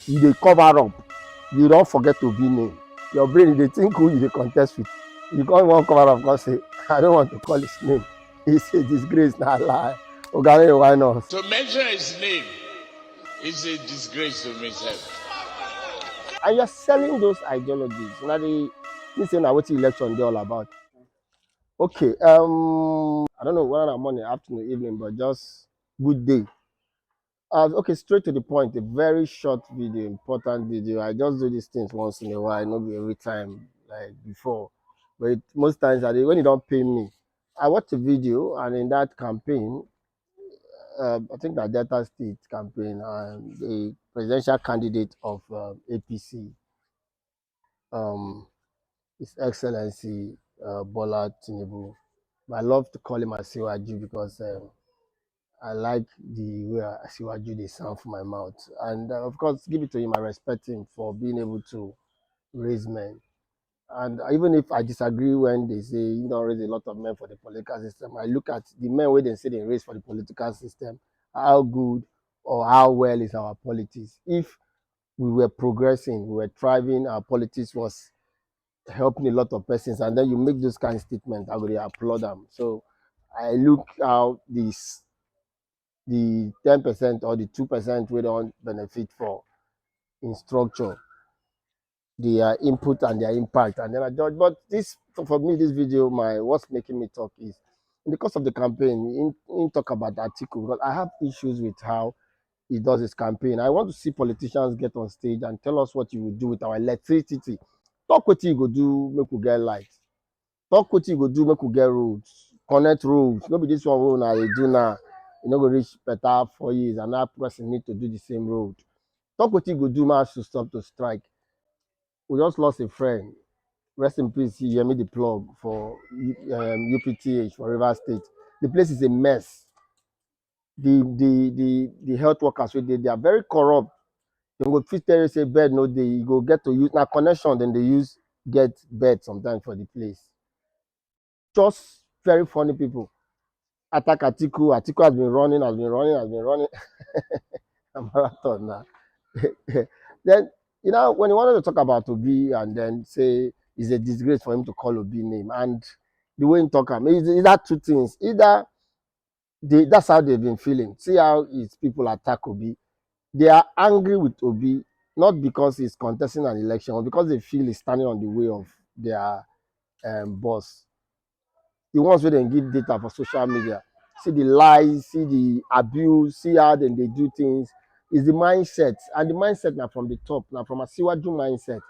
you dey cover up, you don't forget to be name. Your brain they think who you dey contest with. You can't want cover up because say I don't want to call his name. It's a disgrace, not lie. Okay, why not? To mention his name is a disgrace to myself. And you're selling those ideologies. Now the this thing what election they all about. Okay, I don't know whether I'm morning, afternoon, evening, but just good day. Okay, straight to the point. A very short video, important video. I just do these things once in a while, not every time like before. But most times, when you don't pay me, I watch a video, and in that campaign, I think that Delta State campaign, and the presidential candidate of APC, um, His Excellency Bola Tinubu. I love to call him Asiwaju because I like the way Asiwaju they sound from my mouth. And of course, give it to him. I respect him for being able to raise men. And even if I disagree when they say you don't raise a lot of men for the political system, I look at the men where they say they raise for the political system, how good or how well is our politics. If we were progressing, we were thriving, our politics was helping a lot of persons, and then you make those kind of statements, I would applaud them. So I look how this the 10% or the 2% we don't benefit for in structure, their input and their impact, and then I judge. But this for me, this video, my what's making me talk is in the course of the campaign, in talk about the article, because I have issues with how he does his campaign. I want to see politicians get on stage and tell us what you will do with our electricity. Talk what you go do, make we get light. Talk what you go do, make we get roads, connect roads. No be this one wey una dey do now. You no go reach better 4 years, and that person need to do the same road. Talk what you go do, man, should stop to strike. We just lost a friend. Rest in peace, Yemi the plug for UPTH for River State. The place is a mess. The health workers they are very corrupt. They go fit tell you say bed no dey, you go get to use na connection, then they use get bed sometimes for the place. Just very funny people. Attack Atiku. Atiku has been running. A marathon now. Then, when he wanted to talk about Obi and then say it's a disgrace for him to call Obi name, and the way he talk, is either two things. Either that's how they've been feeling. See how his people attack Obi. They are angry with Obi, not because he's contesting an election, but because they feel he's standing on the way of their boss. The ones where they give data for social media, see the lies, see the abuse, see how then they do things. Is the mindset, and the mindset now from the top, now from a Siwaju mindset.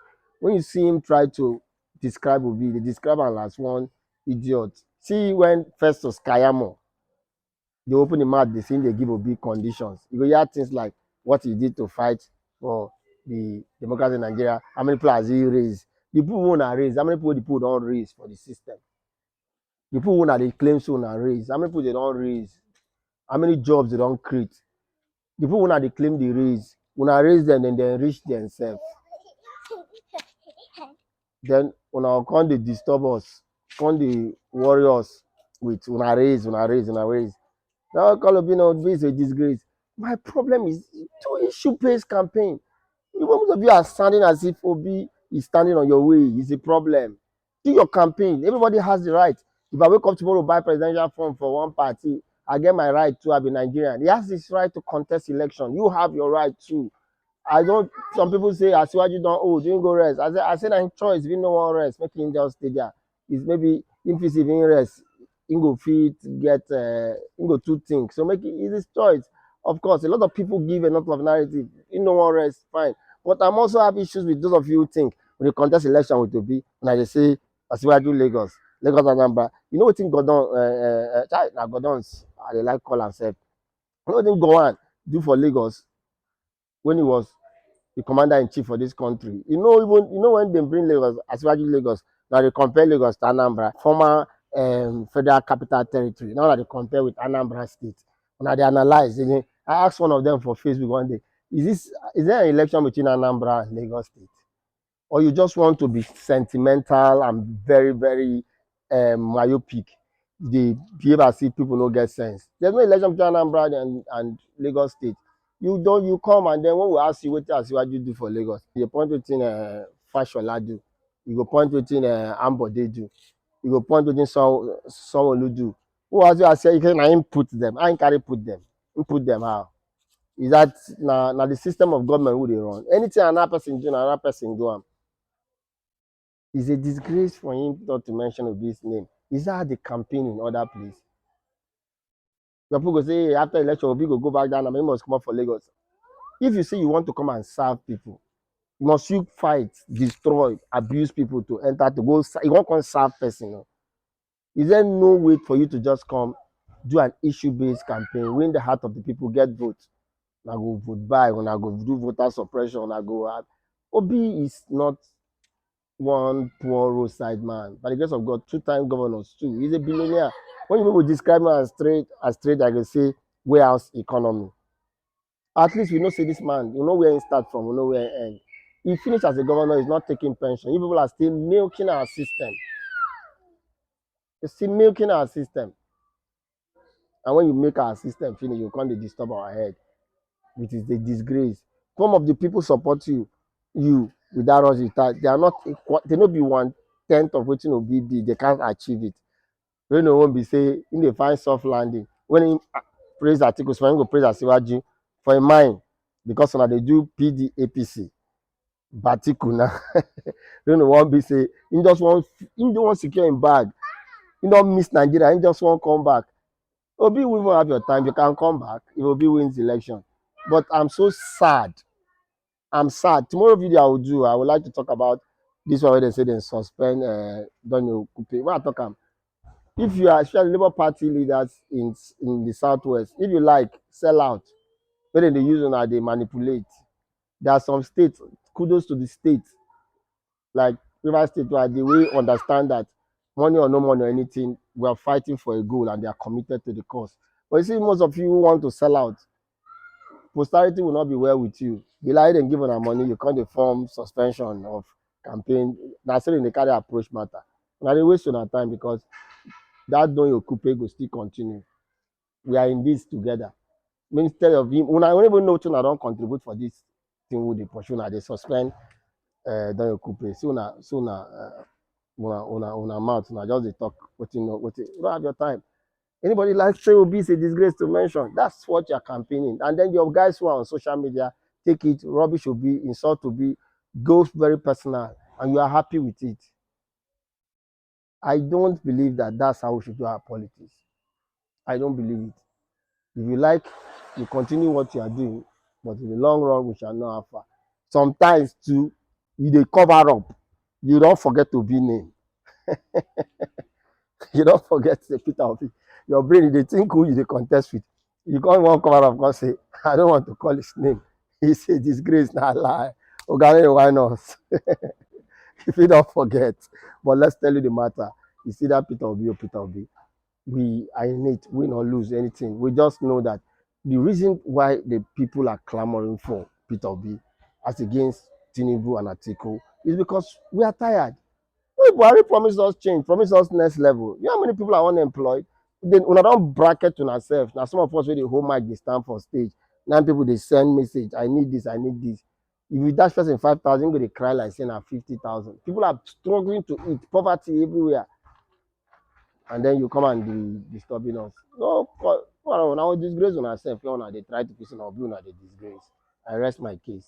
When you see him try to describe Obi, they describe him as one idiot. See when Festus Kayamo, they open the mouth, they say they give Obi conditions. You go hear things like what he did to fight for the democracy in Nigeria, how many people has he raised? The people who not raised, how many people the people don't raise for the system? The people who they claim so now raise, how many people they don't raise? How many jobs they don't create? The people who they claim they raise, when I raise them, then they enrich themselves. Then when I come they disturb us, come the warriors with when I raise. Now call of being is a disgrace. My problem is to issue-based campaign. Most of you are standing as if Obi is standing on your way. It's a problem. Do your campaign. Everybody has the right. If I wake up tomorrow, buy presidential form for one party, I get my right to. I be Nigerian. He has this right to contest election. You have your right too. I don't. Some people say, "As you don't hold, you go rest." I said, "I'm choice. If you no one rest, make him just stay there. It's maybe if he's even rest, he go fit get he go two things. So make it his choice. Of course, a lot of people give a lot of narrative. You no one rest, fine. But I'm also have issues with those of you who think when you contest election with Obi, when they say Asiwaju Lagos Anambra, you know what thing Godon, na Godons, I dey like call himself. You know what thing go on do for Lagos when he was the commander in chief for this country. When they bring Lagos, Asiwaju Lagos, now they compare Lagos to Anambra, former federal capital territory. Now that they compare with Anambra State, now they analyze. I asked one of them for Facebook one day, is there an election between Anambra and Lagos State? Or you just want to be sentimental and very, very myopic? They behave as if people don't get sense. There's no election between Anambra and Lagos State. You come and then when we ask you what you do for Lagos, you point wetin Fashola do, you go point wetin Ambode do, you go point wetin Sanwo-Olu do. Who as you are saying na him put them, how him carry put them? Who put them how? Is that na the system of government who dey run? Anything another person do, na another person do am. It's a disgrace for him not to mention Obi's name. Is that the campaign in other place? People go say, hey, after election, Obi go back down and he must come up for Lagos. If you say you want to come and serve people, must you fight, destroy, abuse people to enter to go? You won't come serve person. No? Is there no way for you to just come, do an issue-based campaign, win the heart of the people, get votes? Now go vote buy, when I go do voter suppression, I go out. Obi is not one poor roadside man. By the grace of God, two-time governors too. He's a billionaire. When people describe him as trade, I can say warehouse economy. At least we know say this man, we know where he start from, we know where he end. He finished as a governor, he's not taking pension. You people are still milking our system. You're still milking our system. And when you make our system finish, you can't disturb our head, which is the disgrace. Some of the people support you without us retire. They are not equal, they not be 1/10 of what will be, they can't achieve it. When no one be say in the find soft landing. When he praise articles, when he go praise Asiwaju for a mind, because when they do PD APC, Batiku now. When no one be say he don't want secure him bag, he don't miss Nigeria, he just want come back. Obi will even have your time, you can come back if Obi wins the election. But I'm so sad. I'm sad. Tomorrow video I will do, I would like to talk about this one where they say they suspend Doyin Okupe. When I talk if you are especially Labour Party leaders in the southwest, if you like sell out, when they use una they manipulate. There are some states, kudos to the states, like River State, where they will understand that money or no money or anything, we are fighting for a goal and they are committed to the cause. But you see, most of you who want to sell out, posterity will not be well with you. You like them giving our money, you can't form suspension of campaign. That's still in the carry approach matter. Now they waste your time because that Doyin Okupe go still continue. We are in this together. Instead of him, una don't even know wetin una don contribute for this thing wey dey pursue una dey suspend Doyin Okupe. Una mouth, una just dey talk wetin you don't have your time. Anybody like say Obi is a disgrace to mention? That's what you're campaigning. And then your guys who are on social media take it, rubbish Obi, insult Obi, go very personal, and you are happy with it. I don't believe that that's how we should do our politics. I don't believe it. If you like, you continue what you are doing, but in the long run, we shall not have far. Sometimes too, you dey cover up. You don't forget to be named. You don't forget the Peter of it. Your brain, they think who you dey contest with. You can't want cover up because say, I don't want to call his name. He's a disgrace, not a lie. Ogane, why not? If you don't forget. But let's tell you the matter. You see that Peter Obi or Peter Obi. We are in it, win or lose anything. We just know that the reason why the people are clamoring for Peter Obi as against Tinubu and Atiku is because we are tired. Buhari promised us change, promised us next level. You know how many people are unemployed? Then una don bracket on ourselves. Now some of us wey dey hold mic dey stand for stage. Now people they send message, I need this, I need this. If you dash person 5,000, go dey cry like saying 50,000. People are struggling to eat, poverty everywhere. And then you come and be disturbing us. No, well, now disgrace on ourselves. They try to piss on our blue, now they disgrace. I rest my case.